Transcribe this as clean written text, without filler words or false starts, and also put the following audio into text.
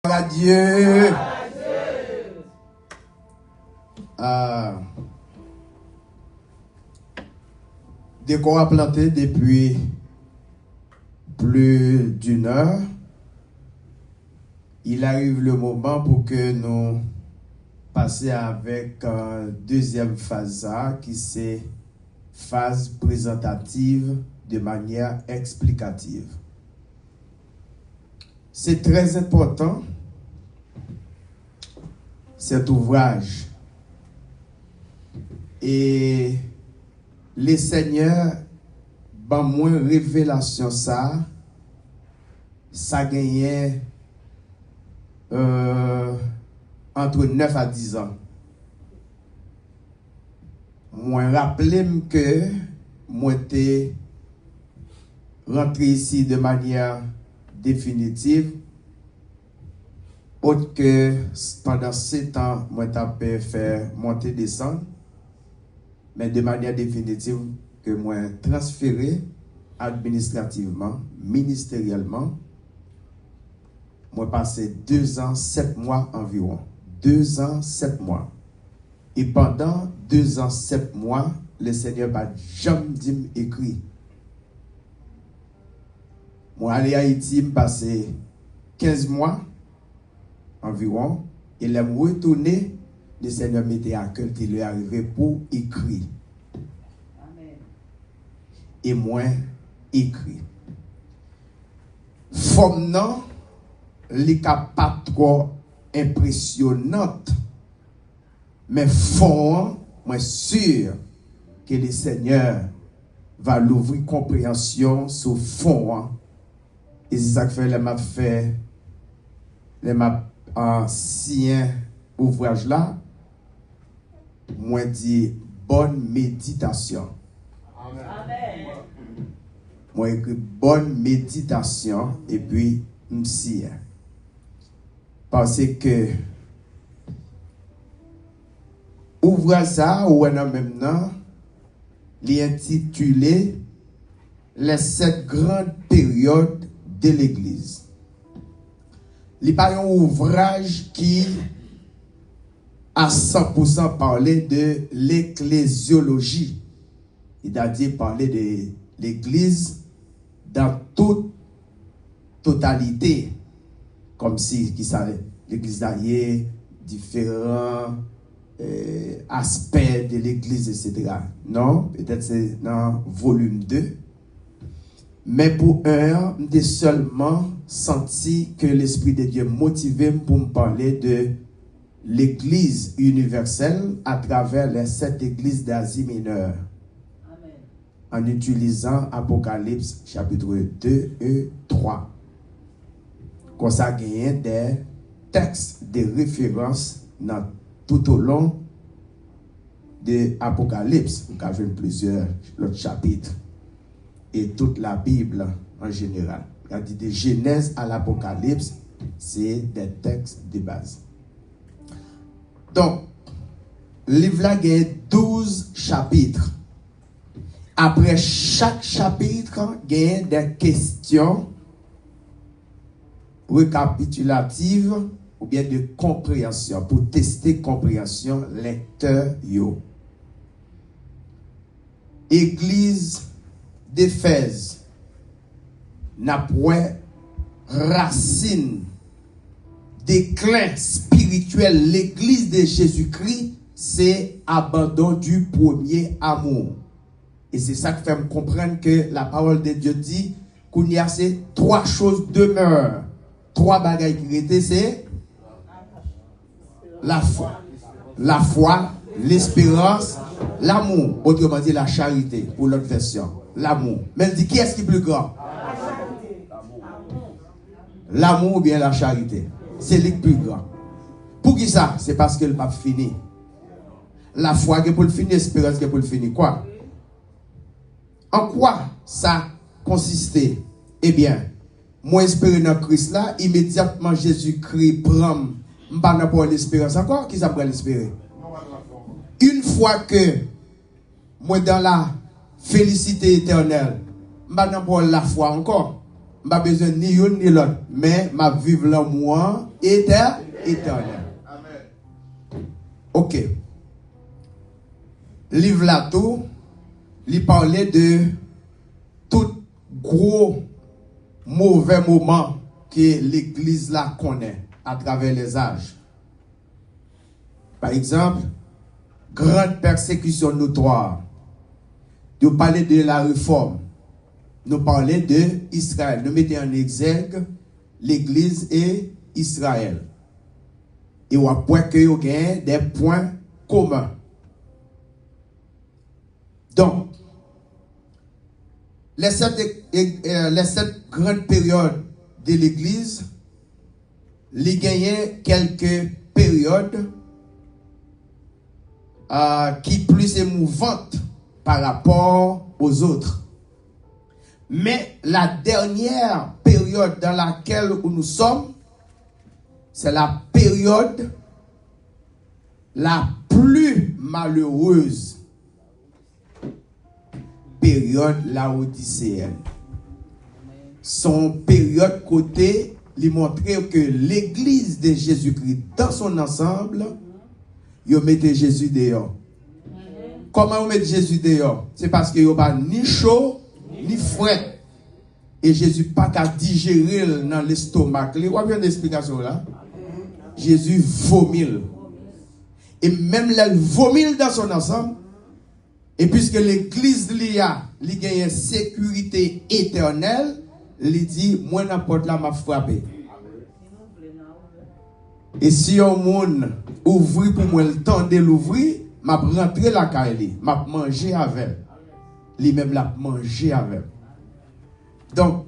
À Dieu. Dès qu'on a planté depuis plus d'une heure, il arrive le moment pour que nous passions avec deuxième phase qui c'est phase présentative de manière explicative. C'est très important cet ouvrage. Et les seigneurs, ben moins révélation ça gagnait entre 9 à 10 ans. Moi rappelez que moi t'ai rentré ici de manière définitive, autre que pendant 7 ans, moi t'ai fait monter descendre, mais de manière définitive que moi transféré administrativement, ministériellement, moi passé 2 ans, 7 mois environ. 2 ans, 7 mois. Et pendant 2 ans, 7 mois, le Seigneur m'a jamais dit écrit. Moi, allé à Haïti, je passé 15 mois environ. Et là, je retourné, le Seigneur m'était à cœur qu'il est arrivé pour écrire. Amen. Et moi, écrit. Forme non, les pas trop impressionnante, mais fond, moi sûr que le Seigneur va l'ouvrir compréhension sur fond. Et c'est ça que fait les ancien ouvrage là, moi dit bonne méditation. Amen. Moi écrit bonne méditation et puis m'si. Parce que ouvrage ça ou en même temps, l'intitulé les 7 grandes périodes de l'Église. Il n'y a pas un ouvrage qui à 100% parler de l'ecclésiologie, c'est-à-dire parler de l'Église dans toute totalité, comme si l'Église d'ailleurs, différents aspects de l'Église, etc. Non, peut-être c'est dans volume 2. Mais pour un, j'ai seulement senti que l'Esprit de Dieu motivait pour me parler de l'Église universelle à travers les 7 églises d'Asie mineure. Amen. En utilisant Apocalypse chapitre 2 et 3. Comme ça, gagné des textes de référence tout au long de Apocalypse. Nous avons plusieurs autres chapitres. Et toute la Bible en général. Il dit de Genèse à l'Apocalypse, c'est des textes de base. Donc, le livre là a 12 chapitres. Après chaque chapitre, il y a des questions récapitulatives ou bien de compréhension pour tester compréhension lecteur yo. Église d'Éphèse n'a point racine, déclin spirituel. L'église de Jésus-Christ, c'est abandon du premier amour. Et c'est ça qui fait me comprendre que la parole de Dieu dit qu'il y a ces 3 choses demeurent. 3 bagailles qui étaient, c'est la foi, l'espérance, l'amour. Autrement dit, la charité, pour l'autre version. L'amour. Mais elle dit, qui est-ce qui est plus grand? L'amour ou bien la charité. C'est le plus grand. Pour qui ça? C'est parce que le pape fini. La foi qui est pour le finir, l'espérance qui est pour le finir. Quoi? En quoi ça consistait? Eh bien, moi espérer dans Christ là, immédiatement Jésus-Christ prend, m'pas pour l'espérance encore, qui ça prend l'espérer? Une fois que moi dans la félicité éternelle, m'pas pour la foi encore, Pas besoin ni une ni l'autre, mais m'a vivre l'amour éternel. OK. Livre là tout, il parlait de tout gros mauvais moment que l'église là connaît à travers les âges. Par exemple, grande persécution notoire. Nous parlons de la réforme. Nous parlons de Israël. Nous mettons en exergue l'église et Israël. Et on voit que vous avez des points communs. Donc, les sept grandes périodes de l'église, il y a quelques périodes qui sont plus émouvantes par rapport aux autres. Mais la dernière période dans laquelle nous sommes, c'est la période la plus malheureuse. Période laodicéenne. Son période côté, lui montrer que l'église de Jésus-Christ dans son ensemble, il mettait Jésus dehors. Comment on met Jésus dehors? C'est parce qu'il n'y a pas ni chaud, ni frais. Et Jésus pas qu'à digérer dans l'estomac. Vous avez une explication là? Jésus vomit. Et même là, il vomit dans son ensemble. Et puisque l'église il a une sécurité éternelle, il dit, moi n'importe là m'a frappé. Et si un monde ouvre pour moi le temps de l'ouvrir, m'a rentré la caille, m'a manger avec. Lui-même l'a manger avec. Donc,